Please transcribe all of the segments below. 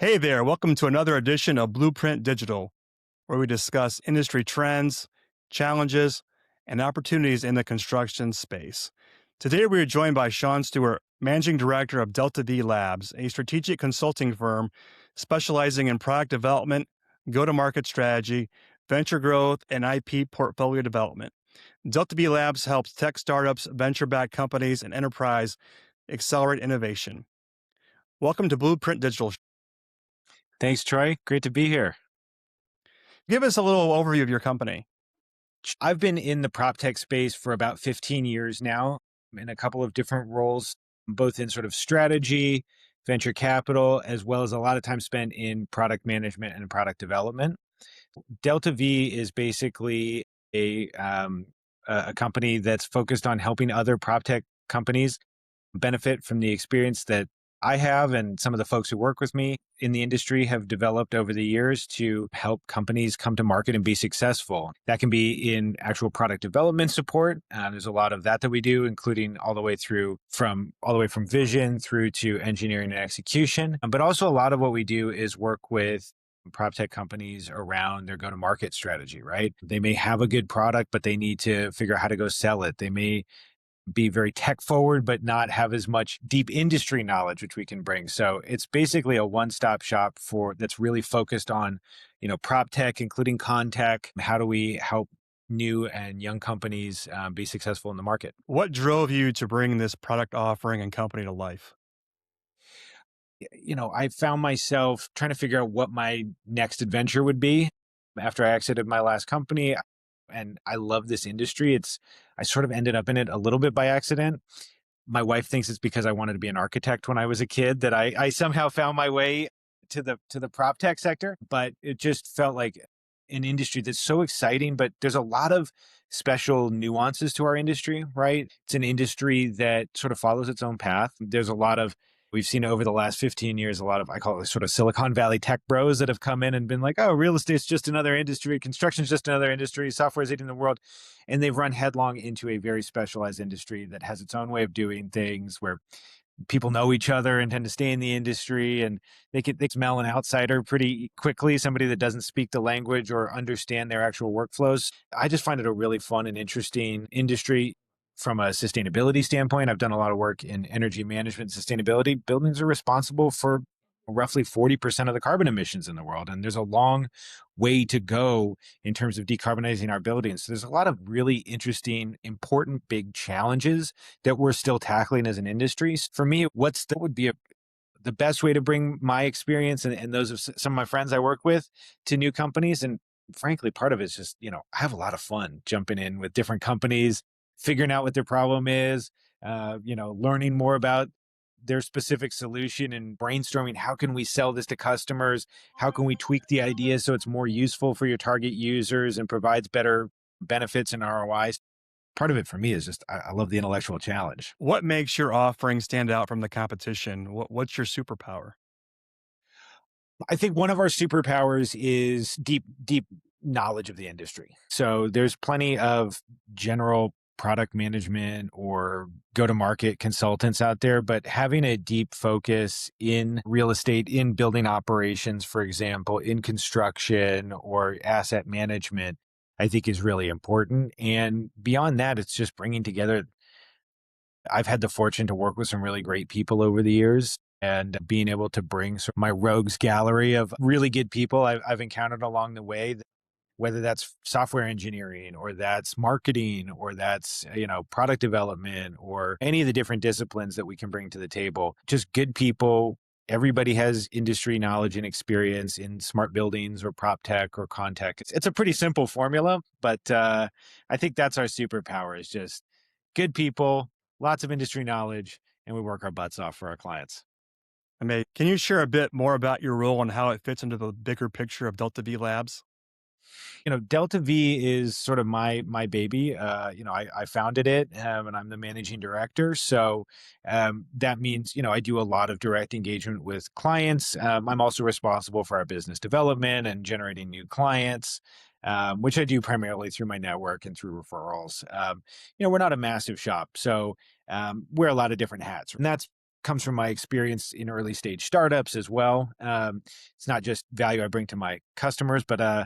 Hey there, welcome to another edition of Blueprint Digital, where we discuss industry trends, challenges, and opportunities in the construction space. Today, we are joined by Shaun Stewart, Managing Director of Delta V Labs, a strategic consulting firm specializing in product development, go to market strategy, venture growth, and IP portfolio development. Delta V Labs helps tech startups, venture backed companies, and enterprise accelerate innovation. Welcome to Blueprint Digital. Thanks, Troy. Great to be here. Give us a little overview of your company. I've been in the prop tech space for about 15 years now in a couple of different roles, both in sort of strategy, venture capital, as well as a lot of time spent in product management and product development. Delta V is basically a company that's focused on helping other prop tech companies benefit from the experience that I have and some of the folks who work with me in the industry have developed over the years to help companies come to market and be successful. That can be in actual product development support. There's a lot of that we do, including all the way from vision through to engineering and execution. But also a lot of what we do is work with prop tech companies around their go-to-market strategy, right? They may have a good product, but they need to figure out how to go sell it. They may be very tech forward, but not have as much deep industry knowledge, which we can bring. So it's basically a one-stop shop that's really focused on, prop tech, including con tech. How do we help new and young companies be successful in the market? What drove you to bring this product offering and company to life? I found myself trying to figure out what my next adventure would be after I exited my last company. And I love this industry. I sort of ended up in it a little bit by accident. My wife thinks it's because I wanted to be an architect when I was a kid that I somehow found my way to the prop tech sector. But it just felt like an industry that's so exciting, but there's a lot of special nuances to our industry, right? It's an industry that sort of follows its own path. We've seen over the last 15 years, a lot of, I call it sort of Silicon Valley tech bros that have come in and been like, oh, real estate's just another industry. Construction's just another industry. Software's eating the world. And they've run headlong into a very specialized industry that has its own way of doing things where people know each other and tend to stay in the industry, and they smell an outsider pretty quickly, somebody that doesn't speak the language or understand their actual workflows. I just find it a really fun and interesting industry. From a sustainability standpoint, I've done a lot of work in energy management and sustainability. Buildings are responsible for roughly 40% of the carbon emissions in the world. And there's a long way to go in terms of decarbonizing our buildings. So there's a lot of really interesting, important, big challenges that we're still tackling as an industry. For me, the best way to bring my experience and those of some of my friends I work with to new companies? And frankly, part of it is just, I have a lot of fun jumping in with different companies, figuring out what their problem is, learning more about their specific solution and brainstorming how can we sell this to customers? How can we tweak the idea so it's more useful for your target users and provides better benefits and ROIs? Part of it for me is just I love the intellectual challenge. What makes your offering stand out from the competition? What's your superpower? I think one of our superpowers is deep knowledge of the industry. So there's plenty of general product management or go to market consultants out there, but having a deep focus in real estate, in building operations, for example, in construction or asset management, I think is really important. And beyond that, it's just bringing together. I've had the fortune to work with some really great people over the years, and being able to bring sort of my rogues gallery of really good people I've encountered along the way, whether that's software engineering or that's marketing or that's, product development or any of the different disciplines that we can bring to the table. Just good people. Everybody has industry knowledge and experience in smart buildings or prop tech or con tech. It's a pretty simple formula, but I think that's our superpower is just good people, lots of industry knowledge, and we work our butts off for our clients. Can you share a bit more about your role and how it fits into the bigger picture of Delta V Labs? Delta V is sort of my baby. I founded it, and I'm the managing director. So that means, I do a lot of direct engagement with clients. I'm also responsible for our business development and generating new clients, which I do primarily through my network and through referrals. We're not a massive shop, so wear a lot of different hats. And that's comes from my experience in early stage startups as well. It's not just value I bring to my customers, but I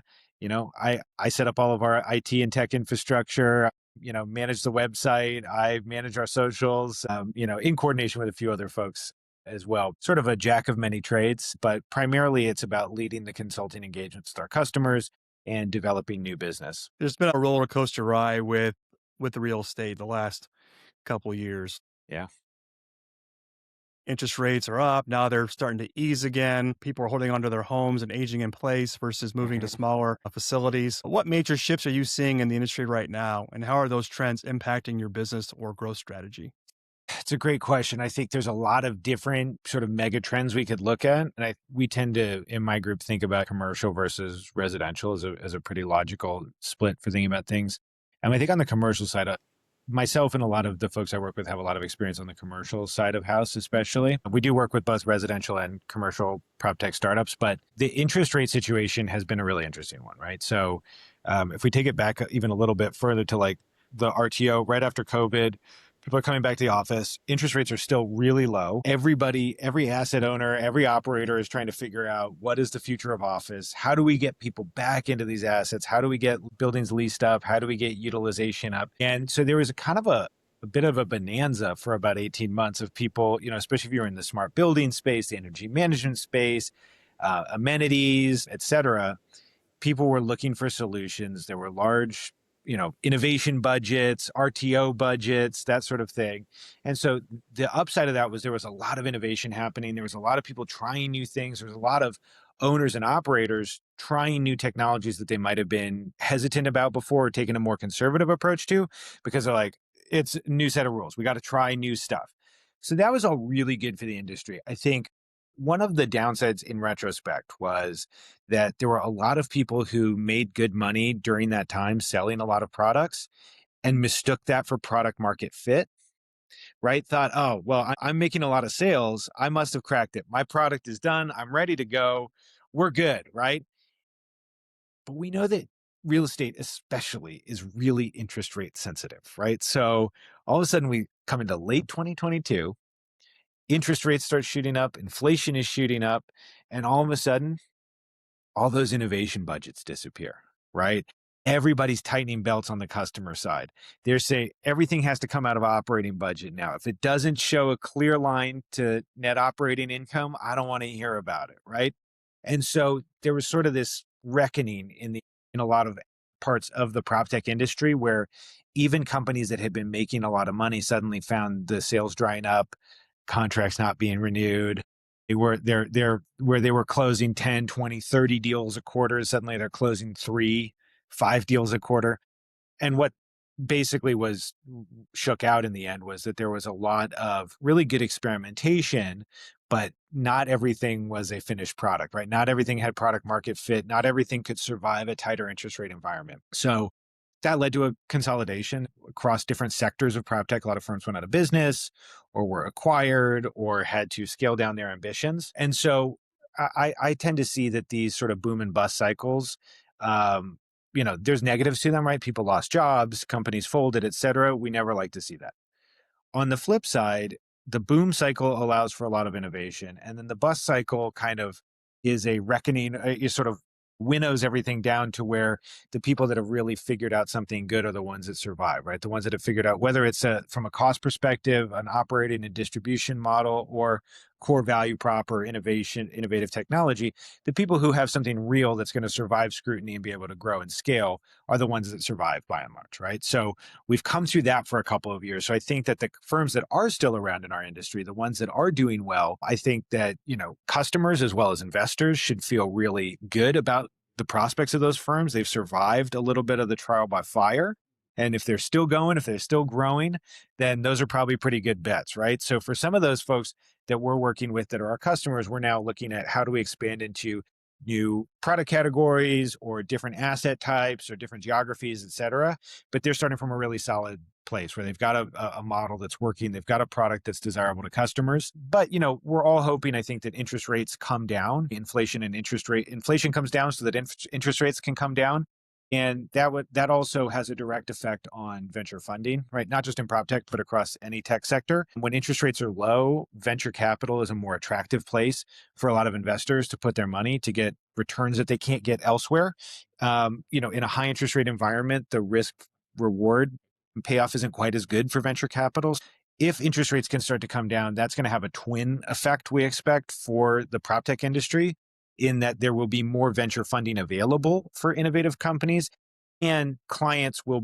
set up all of our IT and tech infrastructure. Manage the website. I manage our socials. In coordination with a few other folks as well. Sort of a jack of many trades, but primarily it's about leading the consulting engagements with our customers and developing new business. There's been a roller coaster ride with the real estate the last couple years. Yeah. Interest rates are up. Now they're starting to ease again. People are holding onto their homes and aging in place versus moving to Mhm. smaller facilities. What major shifts are you seeing in the industry right now? And how are those trends impacting your business or growth strategy? It's a great question. I think there's a lot of different sort of mega trends we could look at. And we tend to, in my group, think about commercial versus residential as a pretty logical split for thinking about things. And I think on the commercial side, myself and a lot of the folks I work with have a lot of experience on the commercial side of house, especially. We do work with both residential and commercial prop tech startups, but the interest rate situation has been a really interesting one, right? So if we take it back even a little bit further to like the RTO right after COVID, people are coming back to the office. Interest rates are still really low. Everybody, every asset owner, every operator is trying to figure out what is the future of office? How do we get people back into these assets? How do we get buildings leased up? How do we get utilization up? And so there was a kind of a bit of a bonanza for about 18 months of people, especially if you're in the smart building space, the energy management space, amenities, et cetera. People were looking for solutions. There were large, innovation budgets, RTO budgets, that sort of thing. And so the upside of that was there was a lot of innovation happening. There was a lot of people trying new things. There was a lot of owners and operators trying new technologies that they might have been hesitant about before or taking a more conservative approach to because they're like, it's a new set of rules. We got to try new stuff. So that was all really good for the industry. I think one of the downsides in retrospect was that there were a lot of people who made good money during that time selling a lot of products and mistook that for product market fit, right? Thought, oh, well, I'm making a lot of sales. I must have cracked it. My product is done. I'm ready to go. We're good, right? But we know that real estate, especially, is really interest rate sensitive, right? So all of a sudden, we come into late 2022, interest rates start shooting up, inflation is shooting up, and all of a sudden, all those innovation budgets disappear, right? Everybody's tightening belts on the customer side. They're saying everything has to come out of operating budget now. If it doesn't show a clear line to net operating income, I don't want to hear about it, right? And so there was sort of this reckoning in a lot of parts of the prop tech industry where even companies that had been making a lot of money suddenly found the sales drying up, contracts not being renewed. They're where they were closing 10, 20, 30 deals a quarter. Suddenly they're closing 3, 5 deals a quarter. And what basically was shook out in the end was that there was a lot of really good experimentation, but not everything was a finished product, right? Not everything had product market fit. Not everything could survive a tighter interest rate environment. So that led to a consolidation across different sectors of prop tech. A lot of firms went out of business or were acquired or had to scale down their ambitions. And so I tend to see that these sort of boom and bust cycles, there's negatives to them, right? People lost jobs, companies folded, et cetera. We never like to see that. On the flip side, the boom cycle allows for a lot of innovation. And then the bust cycle kind of is a reckoning, it sort of winnows everything down to where the people that have really figured out something good are the ones that survive, right? The ones that have figured out whether it's from a cost perspective, an operating and distribution model, or core value prop or innovative technology, the people who have something real that's going to survive scrutiny and be able to grow and scale are the ones that survive by and large, right? So we've come through that for a couple of years. So I think that the firms that are still around in our industry, the ones that are doing well, I think that, customers as well as investors should feel really good about the prospects of those firms. They've survived a little bit of the trial by fire. And if they're still going, if they're still growing, then those are probably pretty good bets, right? So for some of those folks that we're working with that are our customers, we're now looking at how do we expand into new product categories or different asset types or different geographies, et cetera. But they're starting from a really solid place where they've got a model that's working. They've got a product that's desirable to customers. But, we're all hoping, I think, that interest rates come down, inflation comes down so that interest rates can come down. And that also has a direct effect on venture funding, right? Not just in prop tech, but across any tech sector. When interest rates are low, venture capital is a more attractive place for a lot of investors to put their money to get returns that they can't get elsewhere. In a high interest rate environment, the risk reward payoff isn't quite as good for venture capitals. If interest rates can start to come down, that's going to have a twin effect, we expect, for the prop tech industry, in that there will be more venture funding available for innovative companies, and clients will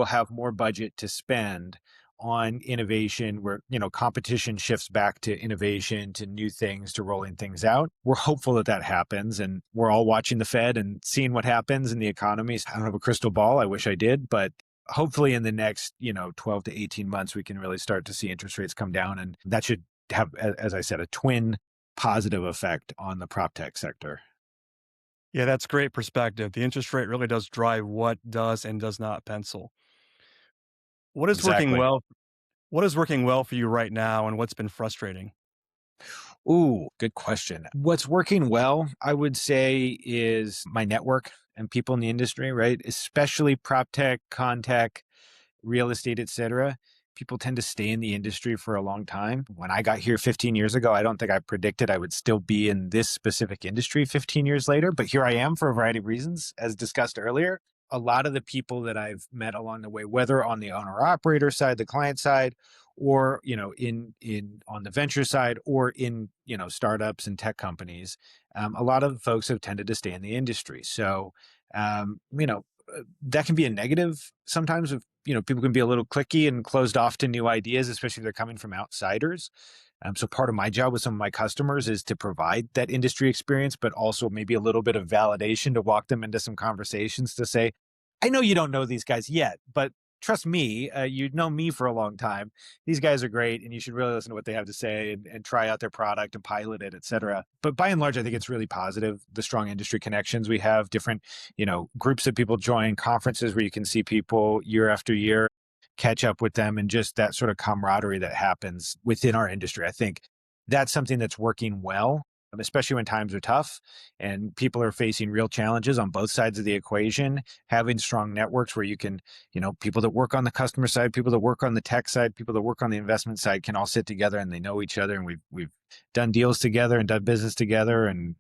have more budget to spend on innovation, where competition shifts back to innovation, to new things, to rolling things out. We're hopeful that that happens, and we're all watching the Fed and seeing what happens in the economies. I don't have a crystal ball, I wish I did, but hopefully in the next 12 to 18 months we can really start to see interest rates come down, and that should have, as I said, a twin positive effect on the prop tech sector. Yeah, that's great perspective. The interest rate really does drive what does and does not pencil. What is working Exactly. well? What is working well for you right now, and what's been frustrating? Ooh, good question. What's working well, I would say, is my network and people in the industry, right? Especially prop tech, con tech, real estate, et cetera. People tend to stay in the industry for a long time. When I got here 15 years ago, I don't think I predicted I would still be in this specific industry 15 years later, but here I am for a variety of reasons, as discussed earlier. A lot of the people that I've met along the way, whether on the owner operator side, the client side, or in on the venture side, or in startups and tech companies, a lot of folks have tended to stay in the industry. So um, you know that can be a negative sometimes. If people can be a little clicky and closed off to new ideas, especially if they're coming from outsiders. So part of my job with some of my customers is to provide that industry experience, but also maybe a little bit of validation to walk them into some conversations to say, I know you don't know these guys yet, but trust me, you know me for a long time. These guys are great, and you should really listen to what they have to say, and try out their product and pilot it, et cetera. But by and large, I think it's really positive. The strong industry connections we have, different groups that people join, conferences where you can see people year after year, catch up with them, and just that sort of camaraderie that happens within our industry. I think that's something that's working well, especially when times are tough and people are facing real challenges on both sides of the equation. Having strong networks where you can, people that work on the customer side, people that work on the tech side, people that work on the investment side can all sit together and they know each other, and we've done deals together and done business together, and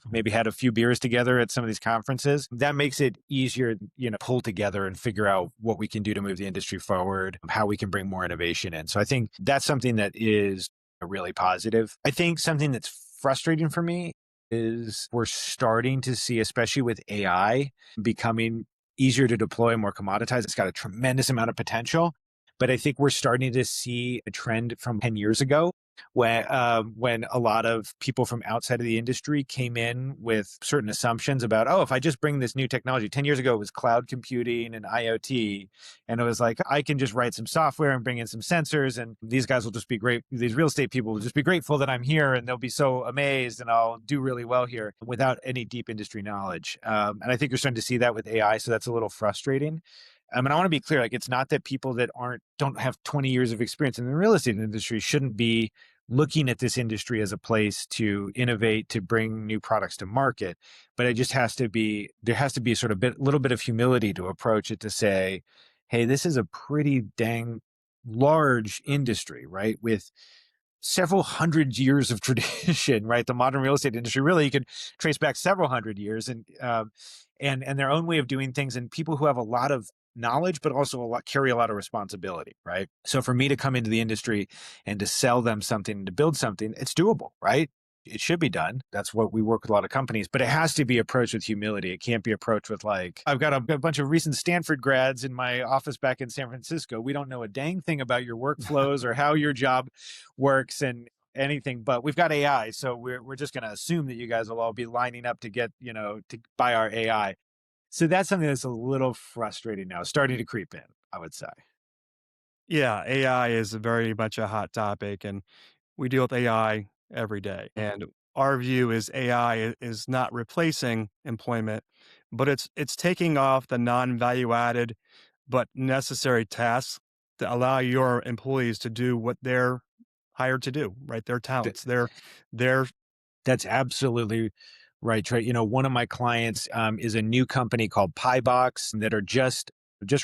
maybe had a few beers together at some of these conferences. That makes it easier, pull together and figure out what we can do to move the industry forward, how we can bring more innovation in. So I think that's something that is really positive. I think something that's frustrating for me is we're starting to see, especially with AI becoming easier to deploy, more commoditized. It's got a tremendous amount of potential. But I think we're starting to see a trend from 10 years ago when a lot of people from outside of the industry came in with certain assumptions about, oh, if I just bring this new technology. 10 years ago, it was cloud computing and IoT. And it was like, I can just write some software and bring in some sensors, and these guys will just be great. These real estate people will just be grateful that I'm here, and they'll be so amazed, and I'll do really well here without any deep industry knowledge. And I think you're starting to see that with AI. So that's a little frustrating. And I want to be clear, like, it's not that people that don't have 20 years of experience in the real estate industry shouldn't be looking at this industry as a place to innovate, to bring new products to market. But it just there has to be sort of little bit of humility to approach it, to say, hey, this is a pretty dang large industry, right? With several hundred years of tradition, right? The modern real estate industry, really, you could trace back several hundred years, and their own way of doing things, and people who have a lot of knowledge, but also carry a lot of responsibility, right? So for me to come into the industry and to sell them something, to build something, it's doable, right? It should be done. That's what we work with a lot of companies, but it has to be approached with humility. It can't be approached with like, I've got a bunch of recent Stanford grads in my office back in San Francisco. We don't know a dang thing about your workflows or how your job works and anything, but we've got AI. So we're just going to assume that you guys will all be lining up to get, to buy our AI. So that's something that's a little frustrating now, starting to creep in, I would say. Yeah, AI is very much a hot topic, and we deal with AI every day. And our view is AI is not replacing employment, but it's taking off the non-value added but necessary tasks to allow your employees to do what they're hired to do, right? Their Th- talents, their That's absolutely Right, right. One of my clients is a new company called Piebox that are just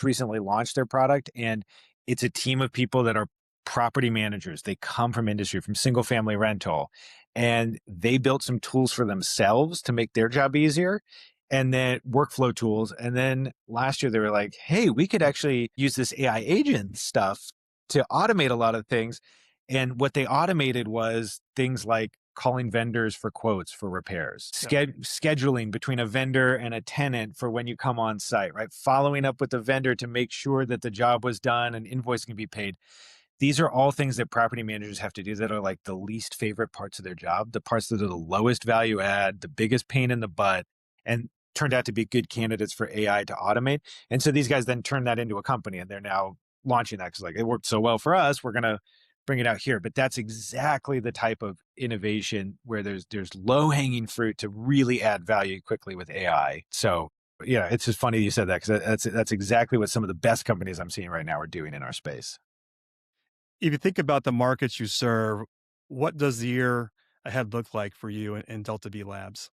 recently launched their product, and it's a team of people that are property managers. They come from industry, from single family rental, and they built some tools for themselves to make their job easier, and then workflow tools. And then last year they were like, "Hey, we could actually use this AI agent stuff to automate a lot of things." And what they automated was things like calling vendors for quotes for repairs, Yep. scheduling between a vendor and a tenant for when you come on site, right? Following up with the vendor to make sure that the job was done and invoice can be paid. These are all things that property managers have to do that are like the least favorite parts of their job, the parts that are the lowest value add, the biggest pain in the butt, and turned out to be good candidates for AI to automate. And so these guys then turn that into a company and they're now launching that because like it worked so well for us, we're gonna bring it out here. But that's exactly the type of innovation where there's low hanging fruit to really add value quickly with AI. So yeah, it's just funny you said that because that's exactly what some of the best companies I'm seeing right now are doing in our space. If you think about the markets you serve, what does the year ahead look like for you in Delta V Labs?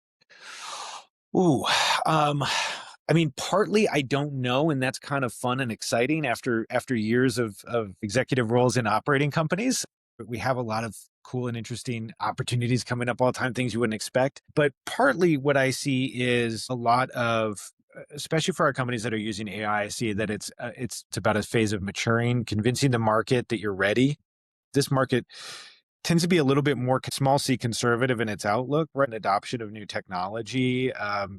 Ooh, um, I mean, partly I don't know, and that's kind of fun and exciting after years of executive roles in operating companies. But we have a lot of cool and interesting opportunities coming up all the time, things you wouldn't expect. But partly what I see is a lot of especially for our companies that are using AI, I see that it's about a phase of maturing, convincing the market that you're ready. This market tends to be a little bit more small c conservative in its outlook, right? An adoption of new technology.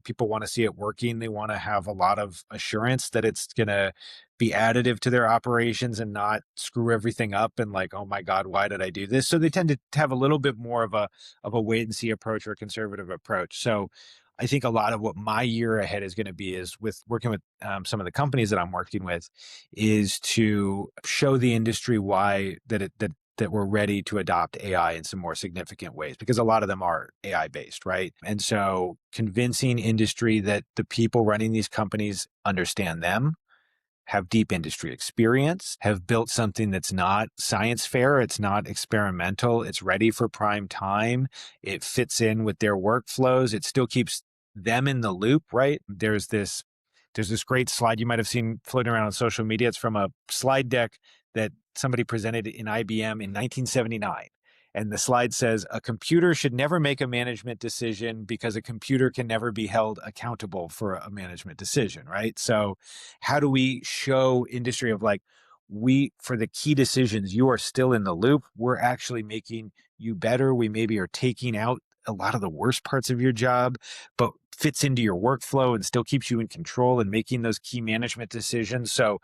People want to see it working. They want to have a lot of assurance that it's going to be additive to their operations and not screw everything up and like, oh my God, why did I do this? So they tend to have a little bit more of a wait and see approach or a conservative approach. So I think a lot of what my year ahead is going to be is with working with some of the companies that I'm working with is to show the industry why that we're ready to adopt AI in some more significant ways because a lot of them are AI based, right? And so convincing industry that the people running these companies understand them, have deep industry experience, have built something that's not science fair, it's not experimental, it's ready for prime time, it fits in with their workflows, it still keeps them in the loop, right? There's this great slide you might have seen floating around on social media. It's from a slide deck that somebody presented in IBM in 1979. And the slide says a computer should never make a management decision because a computer can never be held accountable for a management decision, right? So, how do we show industry of like, for the key decisions, you are still in the loop. We're actually making you better. We maybe are taking out a lot of the worst parts of your job, but fits into your workflow and still keeps you in control and making those key management decisions. So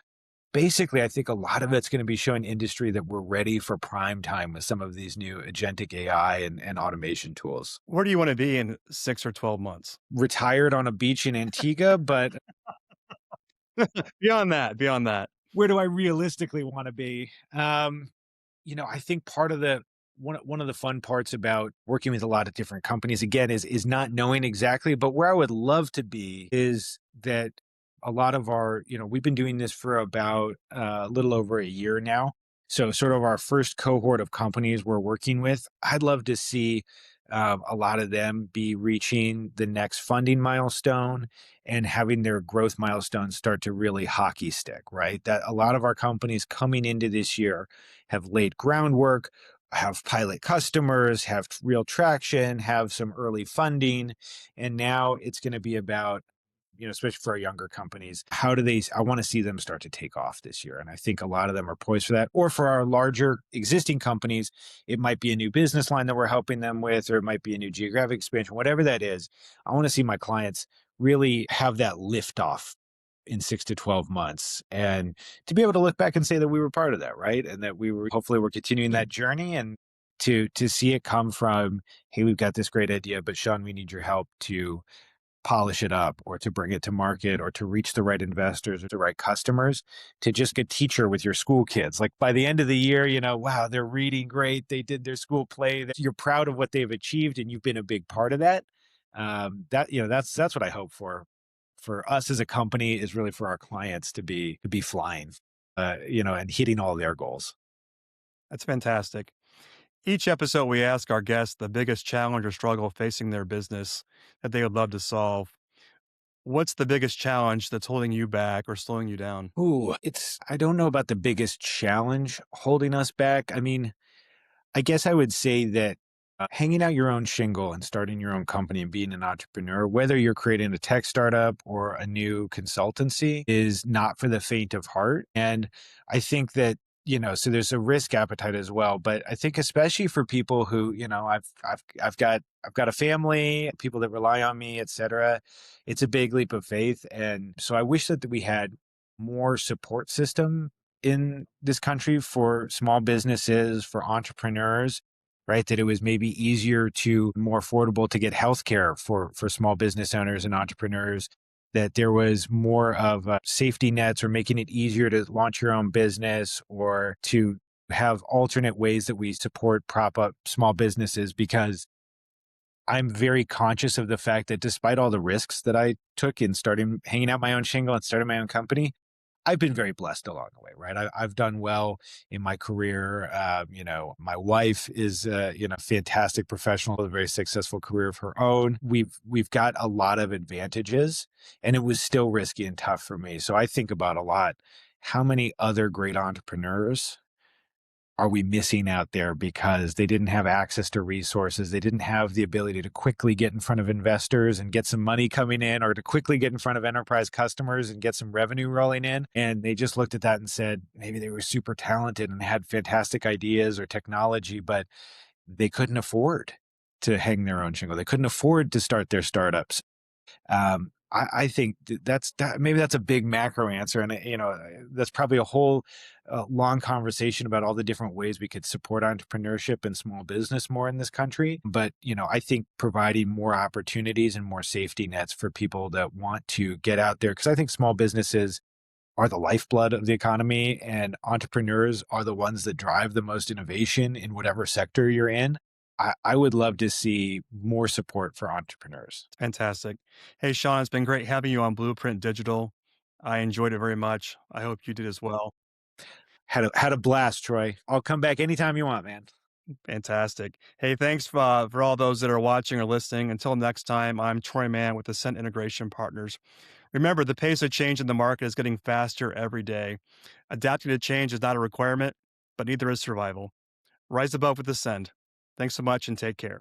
basically, I think a lot of it's going to be showing industry that we're ready for prime time with some of these new agentic AI and automation tools. Where do you want to be in 6 or 12 months? Retired on a beach in Antigua, but Beyond that. where do I realistically want to be? I think part of the one of the fun parts about working with a lot of different companies again is not knowing exactly, but where I would love to be is that a lot of our, we've been doing this for about a little over a year now. So sort of our first cohort of companies we're working with, I'd love to see a lot of them be reaching the next funding milestone and having their growth milestones start to really hockey stick, right? That a lot of our companies coming into this year have laid groundwork, have pilot customers, have real traction, have some early funding. And now it's going to be about, especially for our younger companies, how do they, I want to see them start to take off this year. And I think a lot of them are poised for that. Or for our larger existing companies, it might be a new business line that we're helping them with, or it might be a new geographic expansion, whatever that is. I want to see my clients really have that lift off in 6 to 12 months and to be able to look back and say that we were part of that, right? And that we were hopefully we're continuing that journey and to see it come from, hey, we've got this great idea, but Shaun, we need your help to polish it up or to bring it to market or to reach the right investors or the right customers to just get teacher with your school kids. Like by the end of the year, wow, they're reading great. They did their school play. You're proud of what they've achieved and you've been a big part of that. That's what I hope for us as a company is really for our clients to be flying, and hitting all their goals. That's fantastic. Each episode, we ask our guests the biggest challenge or struggle facing their business that they would love to solve. What's the biggest challenge that's holding you back or slowing you down? Ooh, I don't know about the biggest challenge holding us back. I mean, I guess I would say that hanging out your own shingle and starting your own company and being an entrepreneur, whether you're creating a tech startup or a new consultancy, is not for the faint of heart. And I think that, so there's a risk appetite as well. But I think especially for people who, I've got a family, people that rely on me, et cetera. It's a big leap of faith. And so I wish that we had more support system in this country for small businesses, for entrepreneurs, right? That it was maybe easier to more affordable to get healthcare for small business owners and entrepreneurs. That there was more of safety nets or making it easier to launch your own business or to have alternate ways that we support, prop up small businesses because I'm very conscious of the fact that despite all the risks that I took in starting hanging out my own shingle and starting my own company, I've been very blessed along the way, right? I've done well in my career. My wife is, fantastic professional with a very successful career of her own. We've got a lot of advantages, and it was still risky and tough for me. So I think about a lot. How many other great entrepreneurs are we missing out there because they didn't have access to resources? They didn't have the ability to quickly get in front of investors and get some money coming in, or to quickly get in front of enterprise customers and get some revenue rolling in. And they just looked at that and said, maybe they were super talented and had fantastic ideas or technology, but they couldn't afford to hang their own shingle. They couldn't afford to start their startups. I think maybe that's a big macro answer, and that's probably a whole long conversation about all the different ways we could support entrepreneurship and small business more in this country. But I think providing more opportunities and more safety nets for people that want to get out there, because I think small businesses are the lifeblood of the economy, and entrepreneurs are the ones that drive the most innovation in whatever sector you're in. I would love to see more support for entrepreneurs. Fantastic. Hey, Shaun, it's been great having you on Blueprint Digital. I enjoyed it very much. I hope you did as well. Had a blast, Troy. I'll come back anytime you want, man. Fantastic. Hey, thanks for all those that are watching or listening. Until next time, I'm Troy Mann with Ascent Integration Partners. Remember, the pace of change in the market is getting faster every day. Adapting to change is not a requirement, but neither is survival. Rise above with Ascend. Thanks so much and take care.